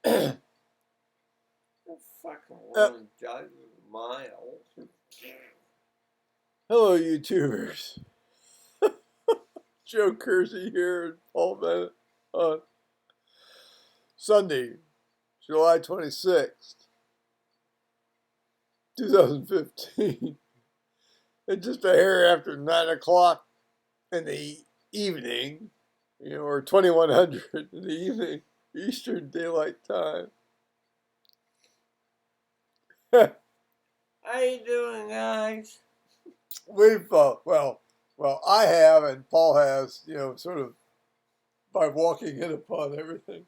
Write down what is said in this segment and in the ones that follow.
The fucking one judge miles. Hello, YouTubers. Joe Kersey here and Paul Bennett on Sunday, July 26th, 2015. And just a hair after 9 o'clock in the evening, or 2100 in the evening, Eastern Daylight Time. How you doing, guys? We've, well, I have and Paul has, sort of by walking in upon everything.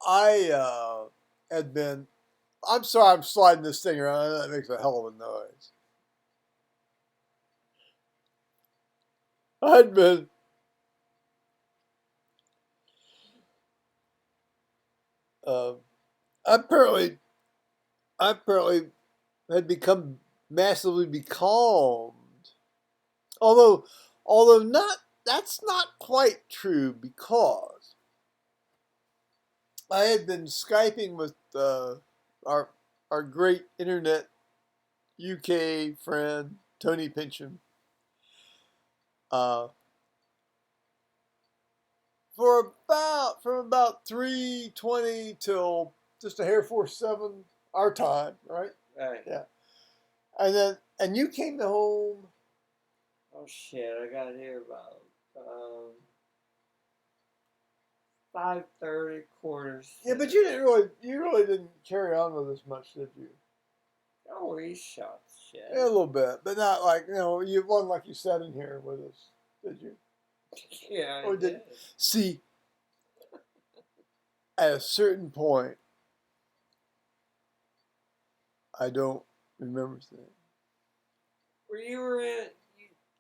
I had been, I'm sorry I'm sliding this thing around. I know that makes a hell of a noise. I'd been apparently had become massively becalmed. Although that's not quite true, because I had been Skyping with our great internet UK friend Tony Pincham from about 3:20 till just a hair before 7 our time, right? Right. Yeah. And you came home. Oh shit! I got here about 5:30, quarters. Yeah, but you really didn't carry on with us much, did you? Oh, he shot shit. Yeah, a little bit, but not like you wasn't like you sat in here with us, did you? Yeah, Or I did. See, at a certain point, I don't remember things. Where you were at,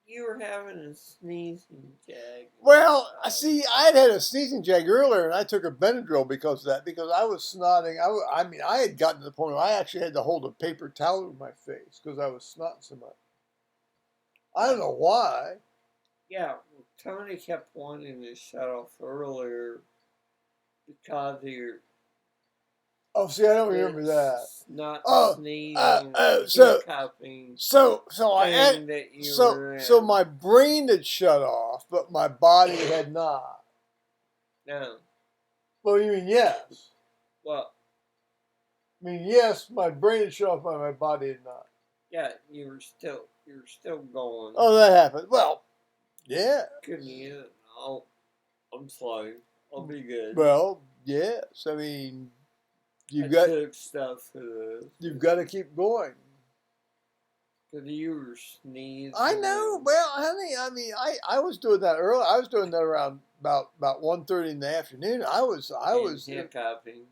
you were having a sneezing jag. Well, see, I had a sneezing jag earlier, and I took a Benadryl because of that, because I was snotting. I had gotten to the point where I actually had to hold a paper towel over my face because I was snotting so much. I don't know why. Yeah, well, Tony kept wanting to shut off earlier because of your. Oh, see, I don't remember that. Not sneezing, hiccuping. So my brain had shut off, but my body had not. No. Well, you mean yes? Well, I mean yes, my brain had shut off, but my body had not. Yeah, you were still going. Oh, that happened. Well, yeah. Couldn't use it. I'm slow. I'll be good. Well, yes. I mean, took stuff to you've got to keep going. Because you were sneezing. I know. Well, honey, I mean, I was doing that early. I was doing that around about 1:30 in the afternoon. I was hiccuping.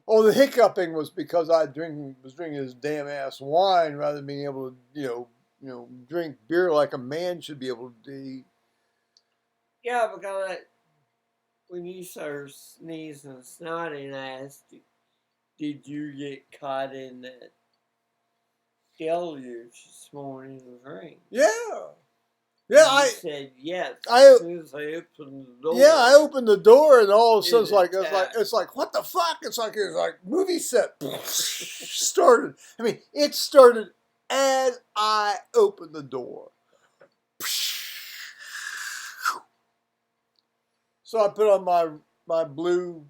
Oh, the hiccuping was because I was drinking this damn ass wine rather than being able to, drink beer like a man should be able to do. Yeah, because when you started sneezing and snotting, I asked you, did you get caught in that deluge this morning of rain? Yeah. Yeah, I said yes. As soon as I opened the door. Yeah, I opened the door, and all of a sudden it's like what the fuck? It's like movie set started. I mean, it started as I opened the door. So I put on my blue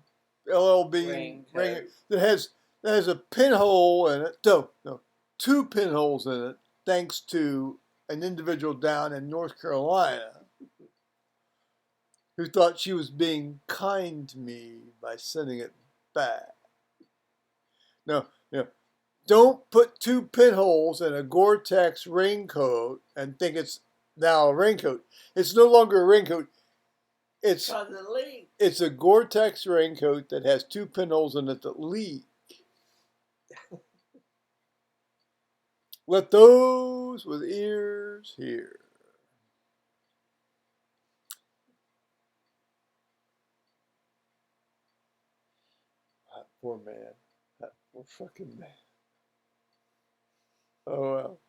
LLB ring that has a pinhole in it. No, 2 pinholes in it, thanks to an individual down in North Carolina who thought she was being kind to me by sending it back. No, don't put 2 pinholes in a Gore-Tex raincoat and think it's now a raincoat. It's no longer a raincoat. It's a Gore-Tex raincoat that has 2 pinholes in it that leak. Let those with ears hear. That poor man. That poor fucking man. Oh well.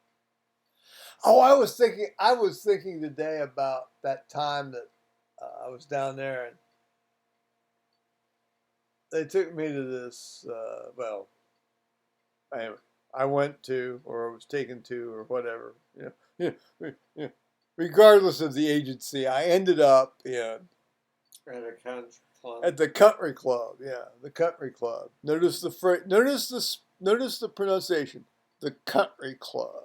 Oh, I was thinking today about that time that I was down there, they took me to this. Well, anyway, I went to, or was taken to, or whatever. Regardless of the agency, I ended up in At a country club. at the country club. Yeah, the country club. Notice the phrase. Notice the pronunciation. The country club.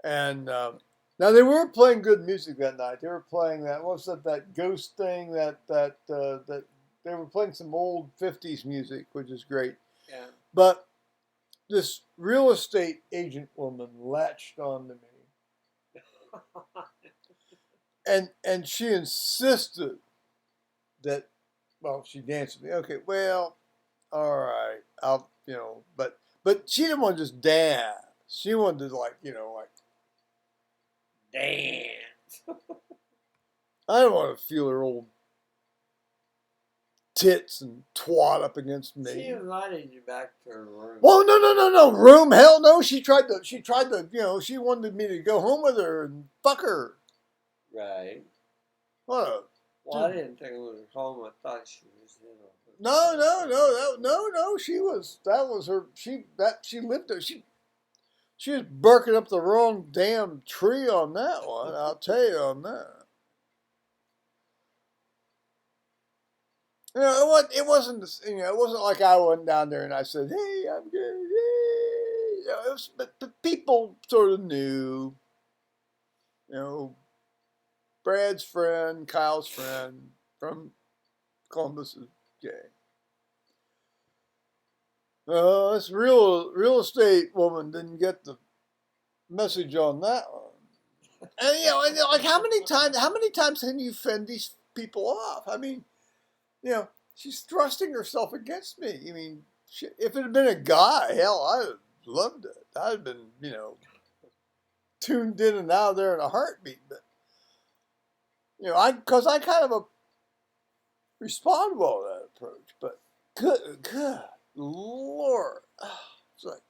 And now they were playing good music that night. They were playing that what's that ghost thing that they were playing some old '50s music, which is great. Yeah. But this real estate agent woman latched on to me, and she insisted that, well, she danced with me. Okay, well, all right, but she didn't want to just dance. She wanted to like Dance. I don't want to feel her old tits and twat up against me. She invited you back to her room. Oh no! Room? Hell no! She tried to. She wanted me to go home with her and fuck her. Right. What? Well, I didn't think it was home. I thought she was in on it. No. She was. That was her. She lived there. She was barking up the wrong damn tree on that one. I'll tell you on that. It wasn't. It wasn't like I went down there and I said, "Hey, I'm good." But people sort of knew. Brad's friend, Kyle's friend from Columbus is gay. This real estate woman didn't get the message on that one. And like how many times can you fend these people off? I mean, she's thrusting herself against me. I mean, if it had been a guy, hell, I'd have loved it. I'd have been, tuned in and out of there in a heartbeat. But, because I kind of respond well to that approach. But good Lord. It's like,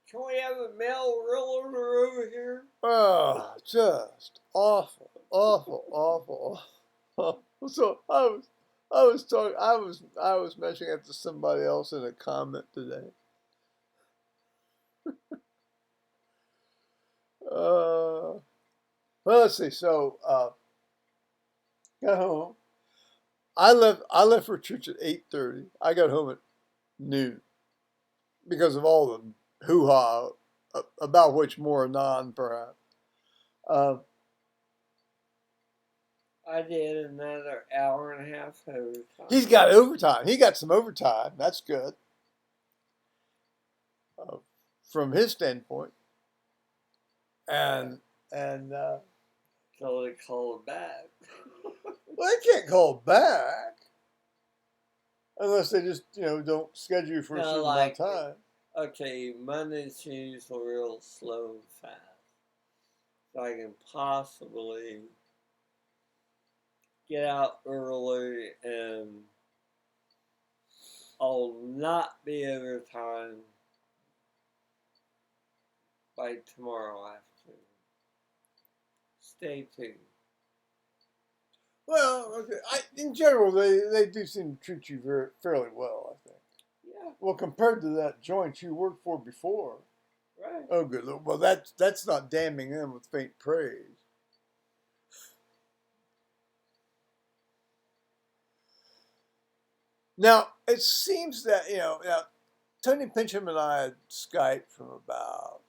Can we have a male realtor over here? just awful. So I was mentioning it to somebody else in a comment today. Well, let's see. So, got home. I left for church at 8:30. I got home at noon because of all the hoo-ha, about which more anon, perhaps. I did another hour and a half overtime. He's got overtime. He got some overtime. That's good. From his standpoint. And So they called back. well, they can't call back unless they just don't schedule you for a certain amount of time. Okay, Mondays usually real slow and fast. So I can possibly get out early and I'll not be overtime by tomorrow afternoon. Stay tuned. Well, okay. In general, they do seem to treat you fairly well, I think. Yeah. Well, compared to that joint you worked for before. Right. Oh, good Lord. Well, that's not damning them with faint praise. Now, it seems that, Tony Pincham and I had Skype from about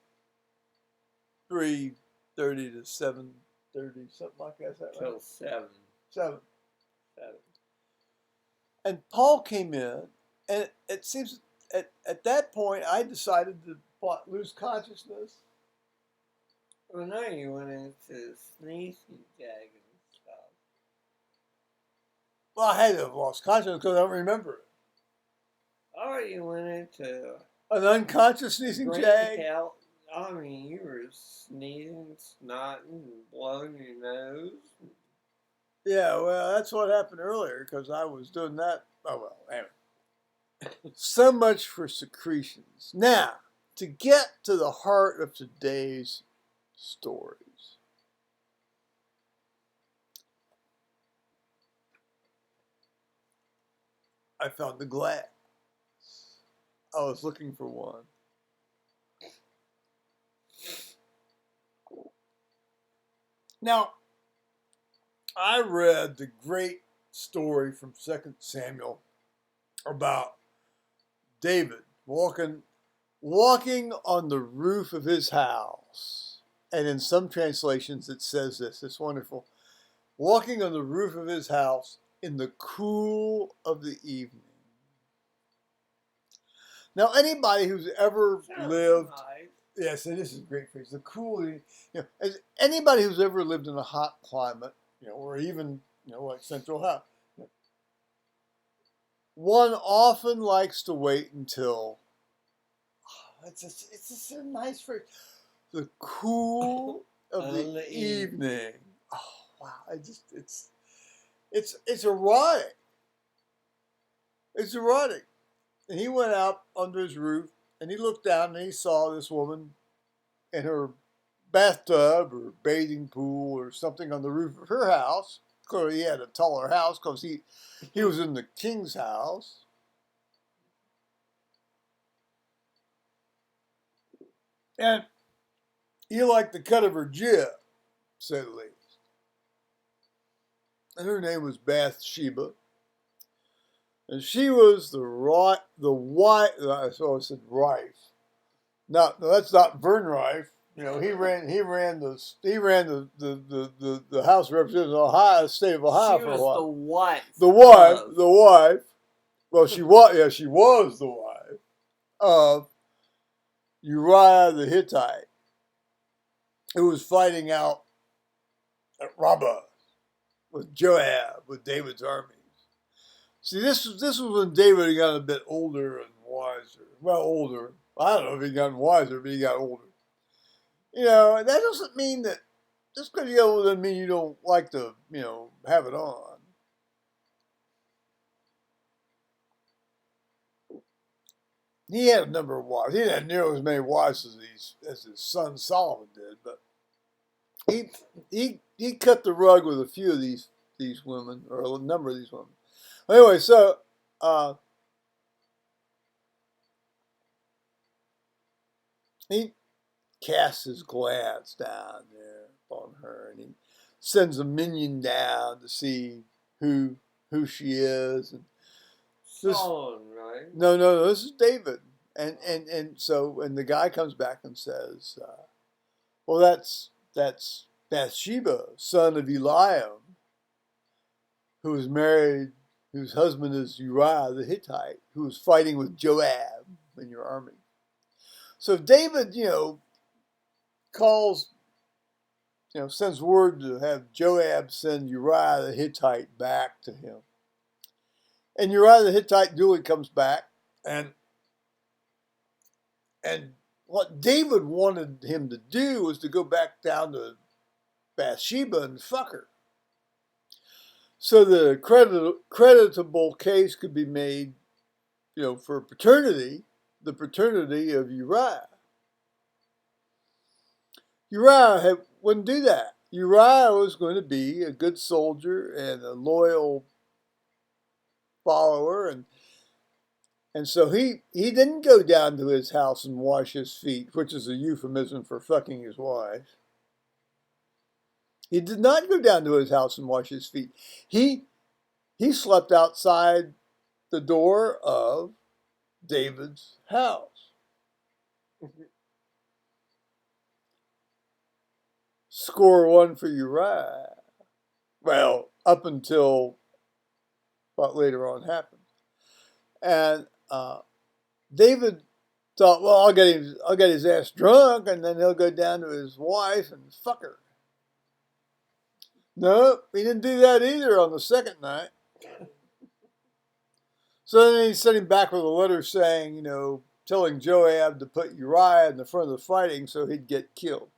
3:30 to 7:30, something like that. Is that right? Till 7. 7. 7. And Paul came in, and it seems at that point I decided to lose consciousness. Well, no, you went into sneezing jag and stuff. Well, I had to have lost consciousness because I don't remember it. Oh, you went into An unconscious sneezing jag? hell. I mean, you were sneezing, snotting, blowing your nose. Yeah, well, that's what happened earlier because I was doing that. Oh, well, anyway. So much for secretions. Now, to get to the heart of today's stories. I found the glass. I was looking for one. Now, I read the great story from 2 Samuel about David walking on the roof of his house. And in some translations it says this, it's wonderful. Walking on the roof of his house in the cool of the evening. Now, anybody who's ever lived, nice. yes, this is a great phrase. The cool, as anybody who's ever lived in a hot climate, or even, like Central Hot, one often likes to wait until it's just a nice phrase. The cool of the evening. Oh wow! It's erotic. It's erotic. And he went out under his roof and he looked down and he saw this woman in her bathtub or bathing pool or something on the roof of her house. Clearly, he had a taller house because he was in the king's house. And he liked the cut of her jib, say the least. And her name was Bathsheba. And she was the wife. So I said Rife. No, that's not Vern Rife. He ran the House of Representatives of Ohio, state of Ohio for a while. The wife. The wife. Well, she was the wife of Uriah the Hittite, who was fighting out at Rabbah with Joab, with David's armies. See, this was when David had gotten a bit older and wiser. Well, older. I don't know if he got wiser, but he got older. That doesn't mean that just because you get older doesn't mean you don't like to, have it on. He had a number of wives. He didn't have nearly as many wives as his son Solomon did, but he cut the rug with a few of these women, or a number of these women. Anyway, so he casts his glance down there upon her, and he sends a minion down to see who she is. And Saul, right? No, this is David, and the guy comes back and says, "Well, that's Bathsheba, son of Eliam, who was married, whose husband is Uriah the Hittite, who was fighting with Joab in your army." So David, sends word to have Joab send Uriah the Hittite back to him. And Uriah the Hittite duly comes back, and what David wanted him to do was to go back down to Bathsheba and fuck her. So the creditable case could be made, for paternity, the paternity of Uriah. Uriah wouldn't do that. Uriah was going to be a good soldier and a loyal follower, and so he didn't go down to his house and wash his feet, which is a euphemism for fucking his wife. He did not go down to his house and wash his feet. He slept outside the door of David's house. Score one for Uriah. Well, up until what later on happened. And David thought, well, I'll get his ass drunk, and then he'll go down to his wife and fuck her. No, he didn't do that either on the second night. So then he sent him back with a letter saying, telling Joab to put Uriah in the front of the fighting so he'd get killed.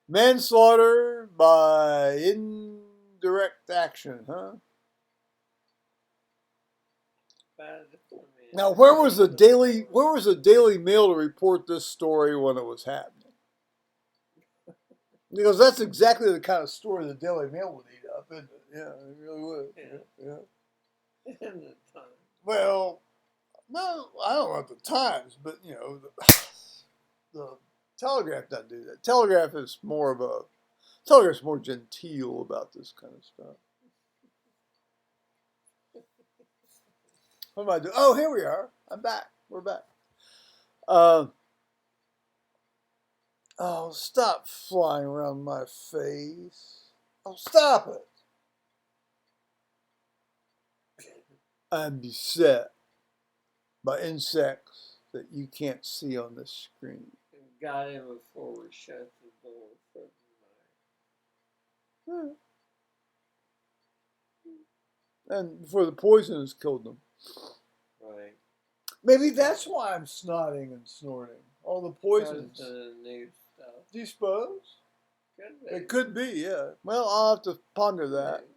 Manslaughter by indirect action, huh? Now, where was the Daily Mail to report this story when it was happening? Because that's exactly the kind of story the Daily Mail would eat up. up, isn't it? Yeah, it really would. Yeah. And the time. Well, no, I don't know at the Times, but the Telegraph doesn't do that. Telegraph's more genteel about this kind of stuff. What am I doing? Oh, here we are. I'm back. We're back. Oh, stop flying around my face. Oh, stop it. I'm beset by insects that you can't see on this screen. Got in before we shut the door for the night. And before the poison has killed them. Right. Maybe that's why I'm snotting and snorting. All the poisons. The new stuff. Do you suppose? Could be. It could be, yeah. Well, I'll have to ponder that.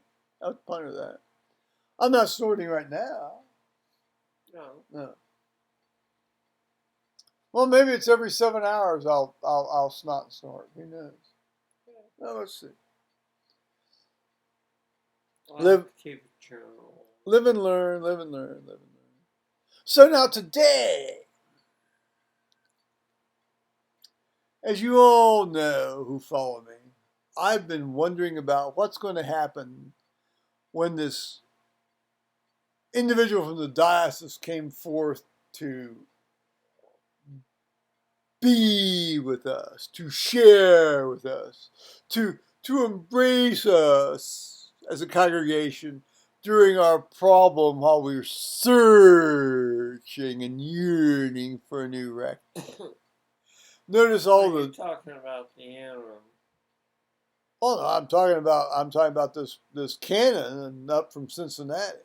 I'll have to ponder that. I'm not snorting right now. No. Well, maybe it's every 7 hours I'll snot and snort. Who knows? Yeah. Well, let's see. Keep a journal. Live and learn, live and learn, live and learn. So now today, as you all know who follow me, I've been wondering about what's going to happen when this individual from the diocese came forth to be with us, to share with us, to embrace us as a congregation during our problem while we were searching and yearning for a new rector. Notice all the. You're talking about the interim. Oh no, I'm talking about this cannon up from Cincinnati.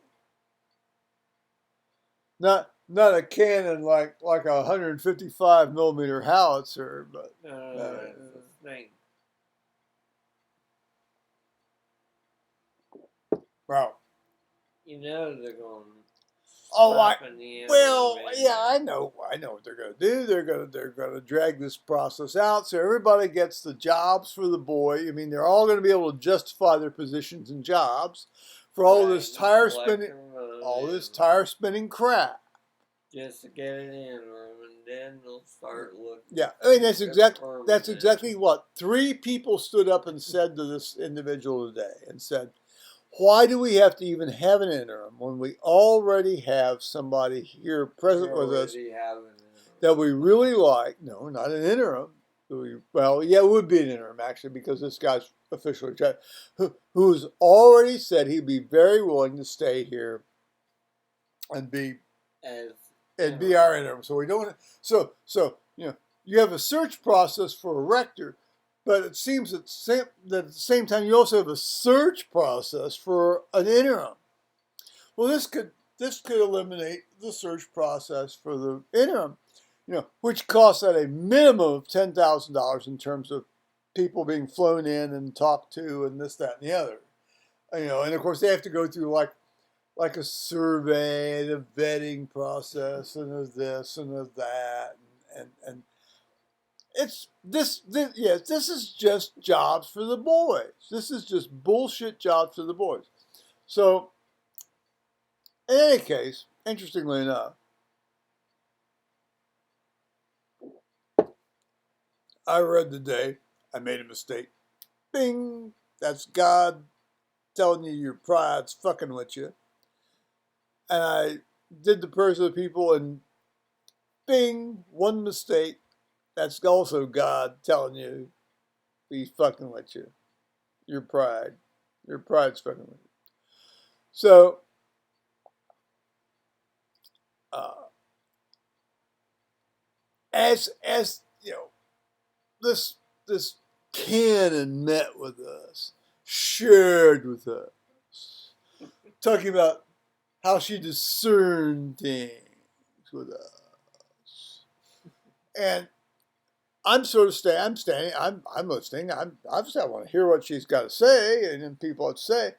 Not a cannon like a 155 millimeter howitzer, but It's a snake. wow. You know they're going. I know what they're going to do. They're going to drag this process out so everybody gets the jobs for the boy. I mean, they're all going to be able to justify their positions and jobs for all this tire spinning crap. Just to get it in, and then they'll start looking. Yeah, I mean that's exactly what 3 people stood up and said to this individual today, and said, why do we have to even have an interim when we already have somebody here present with us that we really like? No, not an interim. Well, yeah, it would be an interim actually, because this guy's officially retired, who's already said he'd be very willing to stay here and be our interim. So we don't. So you have a search process for a rector. But it seems that at the same time you also have a search process for an interim. Well, this could eliminate the search process for the interim, which costs at a minimum of $10,000 in terms of people being flown in and talked to and this, that, and the other. And of course they have to go through like a survey and a vetting process and a this and a that and this is just jobs for the boys. This is just bullshit jobs for the boys. So, in any case, interestingly enough, I read today, I made a mistake. Bing! That's God telling you your pride's fucking with you. And I did the prayers of the people, and bing! One mistake. That's also God telling you he's fucking with you. Your pride. Your pride's fucking with you. So, as this canon met with us, shared with us, talking about how she discerned things with us, and I'm sort of I'm listening. Obviously I want to hear what she's got to say, and then people would say,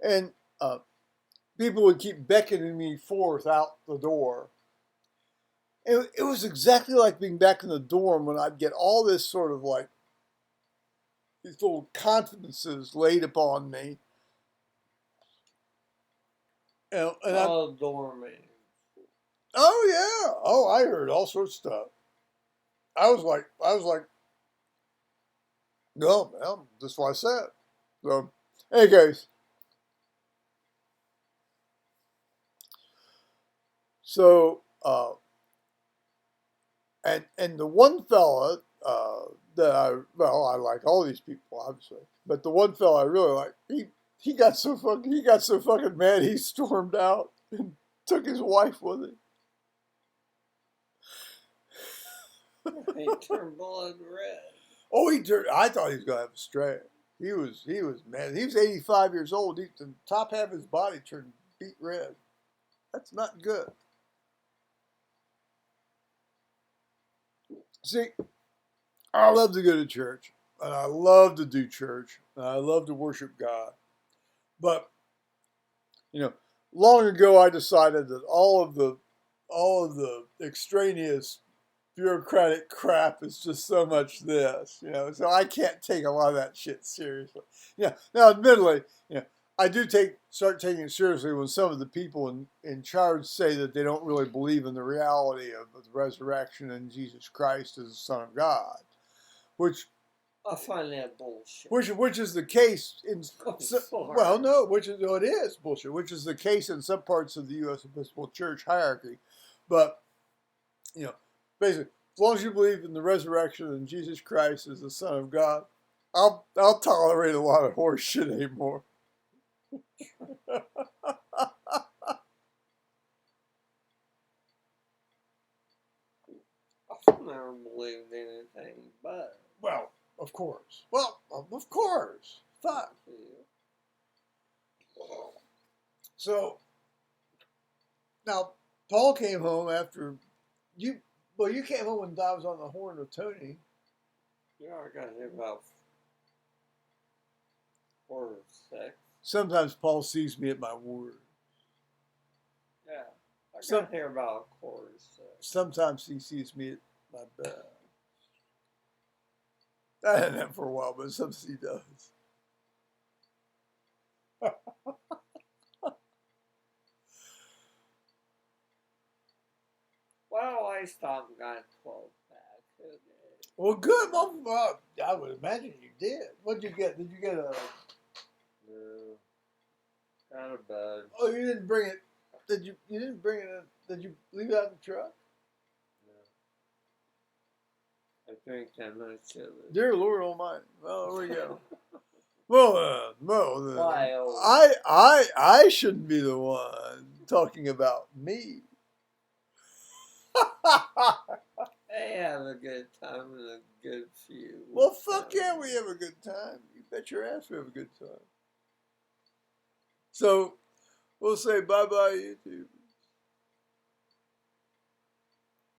and people would keep beckoning me forth out the door. It was exactly like being back in the dorm when I'd get all this sort of like these little confidences laid upon me And all dormant. oh yeah, oh I heard all sorts of stuff. I was like, no, well, that's what I said. So, hey guys, so and the one fella that I like all these people obviously, but the one fella I really like, he got so fucking mad he stormed out and took his wife with him. He turned blood red. Oh, he turned. I thought he was gonna have a stroke. He was mad. He was 85 years old. The top half of his body turned beet red. That's not good. See, I love to go to church, and I love to do church, and I love to worship God. But long ago I decided that all of the extraneous bureaucratic crap is just so much so I can't take a lot of that shit seriously. Now admittedly, I do start taking it seriously when some of the people in charge say that they don't really believe in the reality of the resurrection and Jesus Christ as the Son of God, which I find that bullshit. which is the case in well, no, it is bullshit. Which is the case in some parts of the U.S. Episcopal Church hierarchy, but basically, as long as you believe in the resurrection and Jesus Christ as the Son of God, I'll tolerate a lot of horse shit anymore. I've never believed anything but. Well, of course. Well, of course. Fuck. So now Paul came home after you. Well, you came home when I was on the horn of Tony. Yeah, I got here about 4 or 6. Sometimes Paul sees me at my word. Yeah, I got here about 4 or 6. Sometimes he sees me at my bed. I hadn't had for a while, but sometimes he does. Well, I stopped and got 12 back. Well, good. Well, I would imagine you did. What did you get? Did you get a? No, got a bud. Oh, you didn't bring it. Did you? You didn't bring it in. Did you leave it out in the truck? No. I drank that much of it. Dear Lord Almighty. Well, there we go. I shouldn't be the one talking about me. Hey, have a good time and a good few. Well, fuck yeah, we have a good time. You bet your ass we have a good time. So, we'll say bye-bye, YouTube.